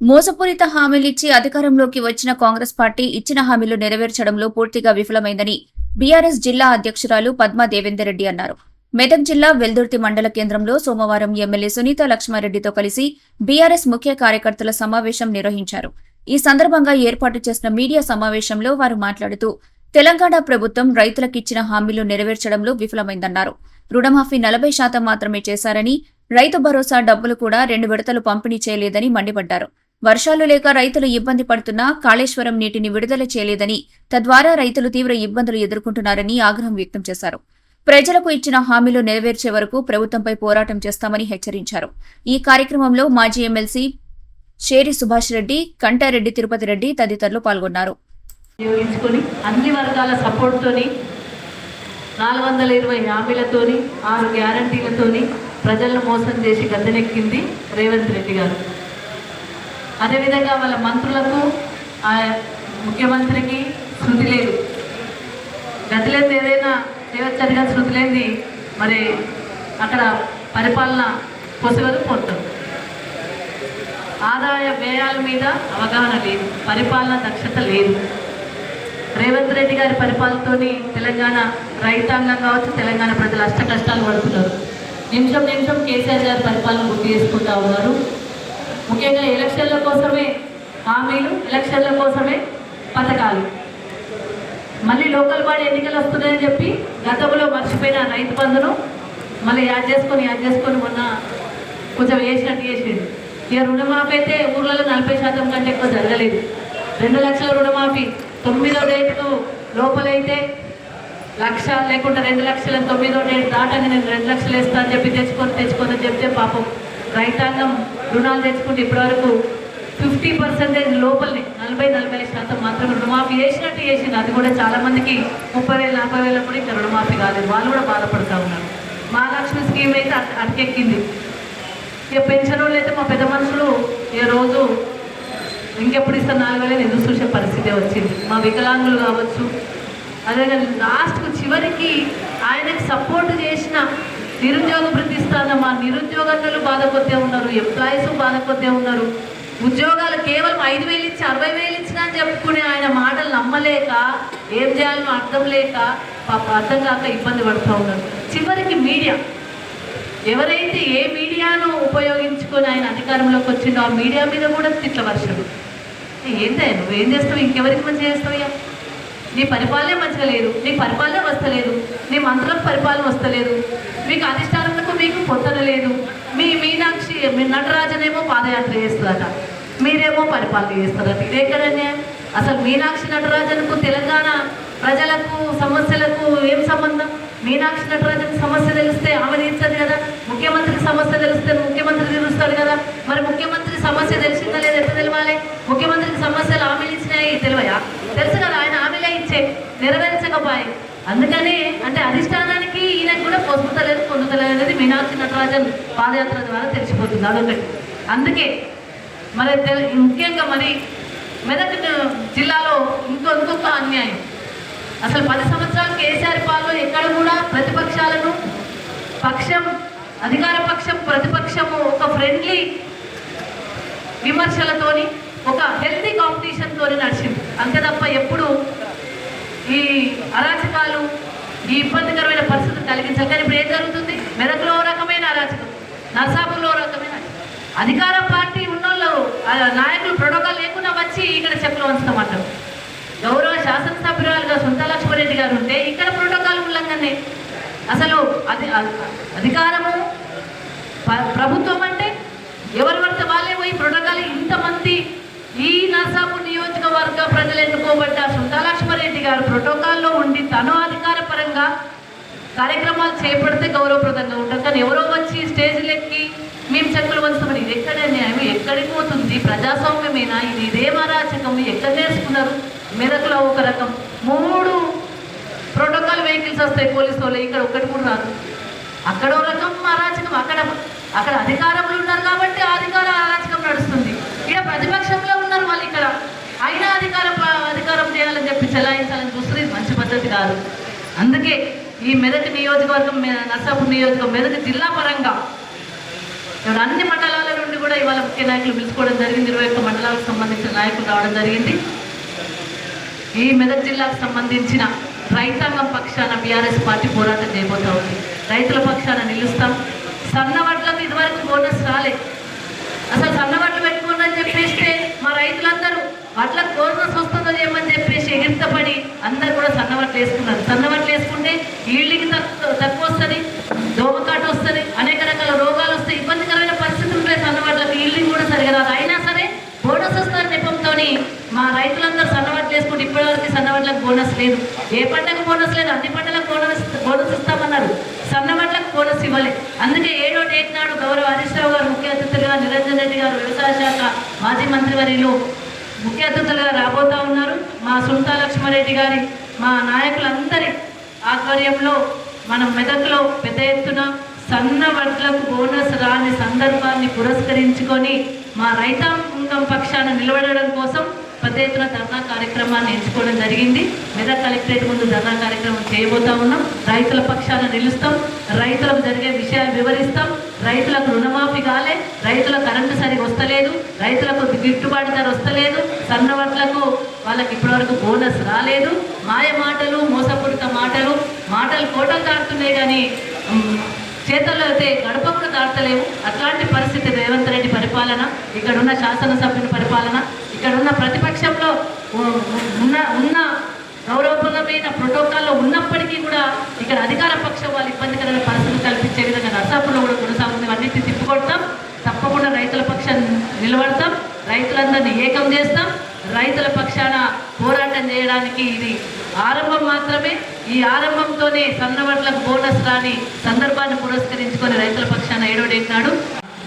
మోసపూరిత హామీలిచ్చి అధికారంలోకి వచ్చిన కాంగ్రెస్ పార్టీ ఇచ్చిన హామీలు నెరవేర్చడంలో పూర్తిగా విఫలమైందని బీఆర్ఎస్ జిల్లా అధ్యక్షురాలు పద్మా దేవేందర్ రెడ్డి అన్నారు. మెదక్ జిల్లా వెల్దుర్తి మండల కేంద్రంలో సోమవారం ఎమ్మెల్యే సునీత లక్ష్మారెడ్డితో కలిసి బీఆర్ఎస్ ముఖ్య కార్యకర్తల సమావేశం నిర్వహించారు. ఈ సందర్భంగా ఏర్పాటు చేసిన మీడియా సమావేశంలో వారు మాట్లాడుతూ తెలంగాణ ప్రభుత్వం రైతులకిచ్చిన హామీలు నెరవేర్చడంలో విఫలమైందన్నారు. రుణమాఫీ 40% మాత్రమే చేశారని, రైతు భరోసా డబ్బులు కూడా 2 విడతలు పంపిణీ చేయలేదని మండిపడ్డారు. వర్షాలు లేక రైతులు ఇబ్బంది పడుతున్నా కాళేశ్వరం నీటిని విడుదల చేయలేదని, తద్వారా రైతులు తీవ్ర ఇబ్బందులు ఎదుర్కొంటున్నారని ఆగ్రహం వ్యక్తం చేశారు. ప్రజలకు ఇచ్చిన హామీలు నెరవేర్చే వరకు ప్రభుత్వంపై పోరాటం చేస్తామని హెచ్చరించారు. ఈ కార్యక్రమంలో మాజీ ఎమ్మెల్సీ షేరి సుభాష్ రెడ్డి, కంటారెడ్డి తిరుపతి రెడ్డి తదితరులు పాల్గొన్నారు. అన్ని వర్గాల సపోర్ట్తోని 420 హామీలతోని 6 గ్యారంటీలతోని ప్రజలను మోసం చేసి గద్దెనెక్కింది రేవంత్ రెడ్డి గారు. అదేవిధంగా వాళ్ళ మంత్రులకు ముఖ్యమంత్రికి శృతి లేదు. గతిలేంది ఏదైనా చేయవచ్చని కానీ శృతి లేనిది మరి అక్కడ పరిపాలన పొసగదు పోతుంది. ఆదాయ వ్యయాల మీద అవగాహన లేదు, పరిపాలన దక్షత లేదు. రేవంత్ రెడ్డి గారి పరిపాలనతోని తెలంగాణ రైతాంగం కావచ్చు, తెలంగాణ ప్రజలు అష్ట కష్టాలు పడుతున్నారు. నిమిషం నిమిషం కేసీఆర్ గారి పరిపాలన గుర్తు చేసుకుంటూ ఉన్నారు. ముఖ్యంగా ఎలక్షన్ల కోసమే హామీలు, ఎలక్షన్ల కోసమే పథకాలు. మళ్ళీ లోకల్ బాడీ ఎన్నికలు వస్తున్నాయని చెప్పి గతంలో మర్చిపోయిన రైతు బంధును మళ్ళీ యాడ్ చేసుకొని మొన్న కొంచెం వేసినట్టు చేసిండు. ఇక రుణమాఫీ అయితే ఊర్లలో 40% కంటే ఎక్కువ జరగలేదు. 2 లక్షల రుణమాఫీ 9వ డేట్కు లోపలైతే 1 లక్ష, లేకుండా 2 లక్షల 9వ డేట్ దాటని నేను 2 లక్షలు వేస్తా అని చెప్పి తెచ్చుకొని చెప్తే పాపం రైతాంగం రుణాలు తెచ్చుకుంటే ఇప్పటివరకు 50% లోపలనే 40-45% మాత్రమే రుణమాఫీ చేసినట్టు చేసింది. అది కూడా చాలామందికి 30,000-40,000 కూడా ఇంకా రుణమాఫీ కాలేదు. వాళ్ళు కూడా బాధపడుతూ ఉన్నారు. మహాలక్ష్మి స్కీమ్ అయితే అటకెక్కింది. ఇక పెన్షన్ వాళ్ళు అయితే మా పెద్ద మనుషులు ఈ రోజు ఇంకెప్పుడు ఇస్తారు 4,000 ఎదురు చూసే పరిస్థితి వచ్చింది. మా వికలాంగులు కావచ్చు, అదే లాస్ట్కు చివరికి ఆయనకు సపోర్ట్ చేసిన నిరుద్యోగ వృత్తి ఇస్తాను, మా నిరుద్యోగస్తులు బాధపడుతూ ఉన్నారు, ఎంప్లాయీస్ బాధపడుతూ ఉన్నారు. ఉద్యోగాలు కేవలం 5,000 ఇచ్చి 60,000 ఇచ్చినా అని చెప్పుకునే ఆయన మాటలు నమ్మలేక, ఏం చేయాలో అర్థం లేక, అర్థం కాక ఇబ్బంది పడుతూ ఉన్నారు. చివరికి మీడియా, ఎవరైతే ఏ మీడియాను ఉపయోగించుకొని ఆయన అధికారంలోకి వచ్చిండో ఆ మీడియా మీద కూడా తిట్ల వర్షం. ఏంటో నువ్వేం చేస్తావు, ఇంకెవరికి మంచిగా చేస్తావయ్యా? నీ పరిపాలనే మంచిగా లేదు, నీకు పరిపాలనే వస్తలేదు, నీ మంత్రులకు పరిపాలన వస్తలేదు, మీకు అధిష్టానాలకు మీకు పొందన లేదు. మీనాక్షి నటరాజనేమో పాదయాత్ర చేస్తుందట, మీరేమో పరిపాలన చేస్తారట. ఇదేక్కడనే అసలు మీనాక్షి నటరాజన్కు తెలంగాణ ప్రజలకు సమస్యలకు ఏం సంబంధం? మీనాక్షి నటరాజన్ సమస్య తెలిస్తే ఆమె తీర్చదు కదా, ముఖ్యమంత్రికి సమస్య తెలిస్తే ముఖ్యమంత్రి తీరుస్తాడు కదా. మరి ముఖ్యమంత్రి సమస్య తెలిసిందా లేదా ఎట్లా తెలవాలి? ముఖ్యమంత్రికి సమస్యలు హామీలు ఇచ్చినాయి తెలివయా? తెలుసు కదా, ఆయన హామీలే ఇచ్చే నెరవేర్చకపోయి. అందుకని అంటే అధిష్టానానికి ఈయనకు కూడా పొందుతలేదు అనేది మీనాక్షి నటరాజన్ పాదయాత్ర ద్వారా తెలిసిపోతుంది. అదొకటి. అందుకే మరి ముఖ్యంగా మరి మెదక్ జిల్లాలో ఇంకొక అన్యాయం. అసలు 10 సంవత్సరాలు కేసీఆర్ పాలనలో ఎక్కడ కూడా ప్రతిపక్షాలను అధికార పక్షం ప్రతిపక్షము ఒక ఫ్రెండ్లీ విమర్శలతోని, ఒక హెల్తీ కాంపిటీషన్తో నడిచింది. అంతే తప్ప ఎప్పుడు ఈ అరాచకాలు, ఈ ఇబ్బందికరమైన పరిస్థితులు కలిగించాలి. కానీ ఇప్పుడు ఏం జరుగుతుంది? మెదక్లో రకమైన అరాచకం, నర్సాపూర్లో రకమైన అధికార పార్టీ ఉన్నోళ్ళు నాయకులు ప్రోటోకాల్ లేకుండా వచ్చి ఇక్కడ చెప్పులు వంచుతామంటారు. గౌరవ శాసనసభ్యురాలుగా సునీత లక్ష్మారెడ్డి గారు ఉంటే ఇక్కడ ప్రోటోకాల్ ఉల్లంఘనే. అసలు అధికారము ప్రభుత్వం అంటే ఎవరు పడితే వాళ్ళే పోయి ప్రోటోకాల్. ఇంతమంది ఈ నర్సాపూర్ నియోజకవర్గ ప్రజలు ఎన్నుకోబడ్డ సునీత లక్ష్మారెడ్డి గారు ప్రోటోకాల్లో ఉండి తను అధికార పరంగా కార్యక్రమాలు చేపడితే గౌరవప్రదంగా ఉంటుంది. కానీ ఎవరో వచ్చి స్టేజ్లెక్కి మేము చెక్కులు వంచుతామని ఇది ఎక్కడ న్యాయం? ఎక్కడికి పోతుంది? ప్రజాస్వామ్యమేనా ఇది? ఇదేం అరాచకం? ఎక్కడ నేర్చుకున్నారు? మెదక్లో ఒక రకం 3 ప్రోటోకాల్ వెహికల్స్ వస్తాయి పోలీసు వాళ్ళు, ఇక్కడ ఒక్కటి కూడా రాదు. అక్కడో రకం అరాచకం. అక్కడ అధికారంలో ఉన్నారు కాబట్టి అరాచకం నడుస్తుంది. ఇక్కడ ప్రతిపక్షంలో ఉన్నారు వాళ్ళు, ఇక్కడ అయినా అధికారం చేయాలని చెప్పి చెలాయించాలని చూస్తుంది. మంచి పద్ధతి కాదు. అందుకే ఈ మెదక్ నియోజకవర్గం, నర్సాపూర్ నియోజకవర్గం, మెదక్ జిల్లా పరంగా అన్ని మండలాల నుండి కూడా కూడా ఇవాళ ముఖ్య నాయకులు పిలుచుకోవడం జరిగింది. 21 మండలాలకు సంబంధించిన నాయకులు రావడం జరిగింది. ఈ మెదక్ జిల్లాకు సంబంధించిన రైతాంగం పక్షాన బీఆర్ఎస్ పార్టీ పోరాటం చేయబోతా ఉంది. రైతుల పక్షాన నిలుస్తాం. సన్నవడ్లకు ఇదివరకు బోనస్ రాలే. అసలు సన్నవడ్లు పెట్టుకోండి చెప్పేస్తే మా రైతులందరూ వడ్లకు బోనస్ వస్తుందో చేయమని చెప్పేసి ఎగిరితపడి అందరూ కూడా సన్నవడ్లు వేసుకున్నారు. సన్నవడ్లు వేసుకుంటే ఈళ్ళకి తక్కువ వస్తుంది, దోమకాటు వస్తుంది, అనేక రకాల రోగాలు వస్తాయి, ఇబ్బందికరమైన పరిస్థితులు ఉంటాయి. సన్నవడ్లకు ఈళ్ళకి కూడా సరిగా రాదు. అయినా సరే బోనస్ వస్తుందని నెపంతో మా రైతులందరూ సన్నవడ్లు వేసుకుంటే ఇప్పటివరకు సన్నవడ్లకు బోనస్ లేదు. ఏ పంటకు బోనస్ లేదు, అన్ని పంటలకు బోనస్ ఇస్తామన్నారు. సన్నవడ్లకు బోనస్ ఇవ్వలే. అందుకే 7వ డేట్ నాడు గౌరవ హరీష్ రావు గారు ముఖ్య అతిథులుగా, నిరంజన్ రెడ్డి గారు వ్యవసాయ శాఖ మాజీ మంత్రివర్యులు ముఖ్య అతిథులుగా రాబోతా ఉన్నారు. మా సుంతా లక్ష్మారెడ్డి గారి మా నాయకులందరి ఆధ్వర్యంలో మనం మెదక్లో పెద్ద ఎత్తున సన్నవడ్లకు బోనస్ రాని సందర్భాన్ని పురస్కరించుకొని మా రైతాంగం పక్షాన నిలబడడం కోసం పెద్ద ఎత్తున ధర్నా కార్యక్రమాన్ని ఎంచుకోవడం జరిగింది. మెదక్ కలెక్టరేట్ ముందు ధర్నా కార్యక్రమం చేయబోతా ఉన్నాం. రైతుల పక్షాన నిలుస్తాం. రైతులకు జరిగే విషయాలు వివరిస్తాం. రైతులకు రుణమాఫీ కాలే, రైతుల కరెంటు సరిగా వస్తలేదు, రైతులకు గిట్టుబాటు ధర వస్తలేదు, సన్నవడ్లకు వాళ్ళకి ఇప్పటివరకు బోనస్ రాలేదు. మాయ మాటలు, మోసపూరిత మాటలు కోటలు దాటుతున్నాయి కానీ చేతల్లో అయితే గడప కూడా దాటలేవు. అట్లాంటి పరిస్థితి రేవంత్ రెడ్డి పరిపాలన, ఇక్కడున్న శాసనసభ్యుని పరిపాలన, ఇక్కడున్న ప్రతిపక్షంలో ఉన్న గౌరవప్రదమైన ప్రోటోకాల్లో ఉన్నప్పటికీ కూడా ఇక్కడ అధికార పక్షం వాళ్ళు ఇబ్బందికరమైన పరిస్థితులు కల్పించే విధంగా నర్సాపురంలో కూడా కొనసాగుతుంది. అన్నింటినీ తిప్పికొడతాం. తప్పకుండా రైతుల పక్షాన్ని నిలబడతాం. రైతులందరినీ ఏకం చేస్తాం. రైతుల పక్షాన పోరాటం చేయడానికి ఇది ఆరంభం మాత్రమే. ఈ ఆరంభంతోనే సన్నవడ్లకు బోనస్ రాని సందర్భాన్ని పురస్కరించుకొని రైతుల పక్షాన 7వ డేట్ నాడు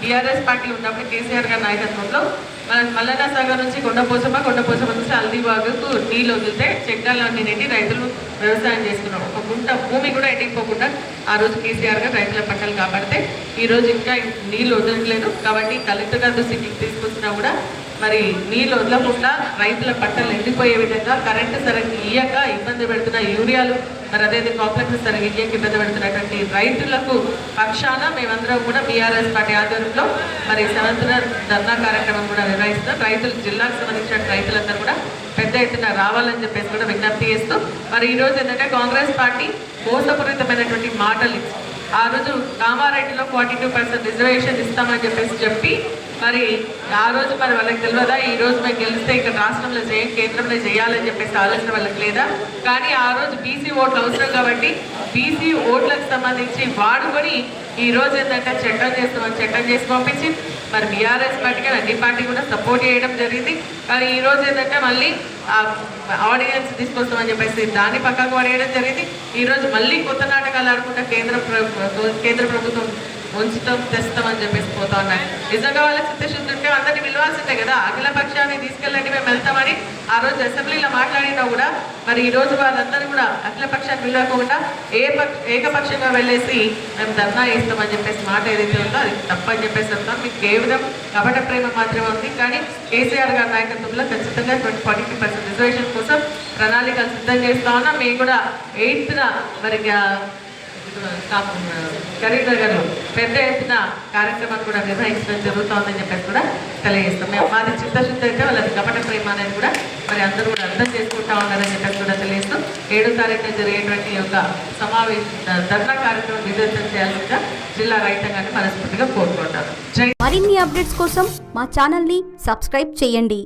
టీఆర్ఎస్ పార్టీ ఉన్నప్పుడు కేసీఆర్ గారి నాయకత్వంలో మన మల్లన్న సాగర్ నుంచి కొండపోచమ్మ నుంచి హల్దీబాగుకు నీళ్ళు వదిలితే చెక్కాలన్నీ నిండి రైతులు వ్యవసాయం చేసుకున్నాం. ఒక గుంట భూమి కూడా ఎండిపోకుండా ఆ రోజు కేసీఆర్ గారు రైతుల పంటలు కాపాడితే ఈరోజు ఇంకా నీళ్ళు వదలట్లేదు. కాబట్టి కలెక్టర్ గారి దృష్టికి తీసుకొచ్చినా కూడా మరి నీళ్ళు వదలకుండా రైతుల పంటలు ఎండిపోయే విధంగా కరెంటు సరిగ్గా ఇయ్యక ఇబ్బంది పెడుతున్న యూరియాలు, మరి అదేవిధంగా కాంప్లెక్స్ సరిగ్గా ఇయ్యక ఇబ్బంది పెడుతున్నటువంటి రైతులకు పక్షాన మేమందరం కూడా బీఆర్ఎస్ పార్టీ ఆధ్వర్యంలో మరి 7th ధర్నా కార్యక్రమం కూడా నిర్వహిస్తాం. రైతులు జిల్లాకు సంబంధించిన రైతులందరూ కూడా పెద్ద ఎత్తున రావాలని చెప్పేసి కూడా విజ్ఞప్తి చేస్తూ మరి ఈరోజు ఏంటంటే కాంగ్రెస్ పార్టీ మోసపూరితమైనటువంటి మాటలు ఆ రోజు కామారెడ్డిలో 42% రిజర్వేషన్ ఇస్తామని చెప్పి మరి ఆ రోజు మరి వాళ్ళకి తెలియదా ఈ రోజు మేము గెలిస్తే ఇక్కడ రాష్ట్రంలో కేంద్రంలో చేయాలని చెప్పేసి ఆలోచన వాళ్ళకి లేదా? కానీ ఆ రోజు బీసీ ఓట్లు అవసరం కాబట్టి బీసీ ఓట్లకు సంబంధించి వాడుకొని ఈ రోజు ఏంటంటే చట్టం చేసి పంపించి మరి బీఆర్ఎస్ పార్టీకి అన్ని పార్టీ కూడా సపోర్ట్ చేయడం జరిగింది. కానీ ఈ రోజు ఏంటంటే మళ్ళీ ఆర్డినెన్స్ తీసుకొస్తామని చెప్పేసి దాన్ని పక్కకు పడేయడం జరిగింది. ఈరోజు మళ్ళీ కొత్త నాటకాలు ఆడుకుంటా కేంద్ర ప్రభుత్వం తెస్తామని చెప్పేసి పోతా ఉన్నాయి. నిజంగా వాళ్ళ చిత్తశుద్ధి ఉంటే అందరినీ పిలవాల్సిందే కదా. అఖిల పక్షాన్ని తీసుకెళ్ళండి మేము వెళ్తామని ఆ రోజు అసెంబ్లీలో మాట్లాడినా కూడా మరి ఈ రోజు వాళ్ళందరూ కూడా అఖిల పక్షాన్ని పిలవకుండా ఏకపక్షంగా వెళ్ళేసి మేము ధర్నా చేస్తామని చెప్పేసి మాట ఏదైతే ఉందో అది తప్పని చెప్పేసి అంటాం. మీకు కేవలం కపట ప్రేమ మాత్రమే ఉంది. కానీ కేసీఆర్ గారి నాయకత్వంలో ఖచ్చితంగా 42% రిజర్వేషన్ కోసం ప్రణాళికలు సిద్ధం చేస్తా ఉన్నాం. మేము కూడా 8th మరి కరీంనగర్ పెద్ద ఎత్తున కార్యక్రమాన్ని కూడా నిర్వహించడం జరుగుతుందని చెప్పేసి కూడా తెలియజేస్తాం. మేము మాది చిత్తశుద్ధి అయితే వాళ్ళది కపట ప్రేమ అనేది కూడా మరి అందరూ కూడా అర్థం చేసుకుంటా ఉన్నారని చెప్పేసి కూడా తెలియజేస్తాం. 7వ తారీఖున జరిగేటువంటి యొక్క ధర్నా కార్యక్రమం విజయవంతం చేయాల్సిందిగా జిల్లా రైతాంగాన్ని మనస్ఫూర్తిగా కోరుకుంటారు. మరిన్ని అప్డేట్స్ కోసం మా ఛానల్ని సబ్స్క్రైబ్ చేయండి.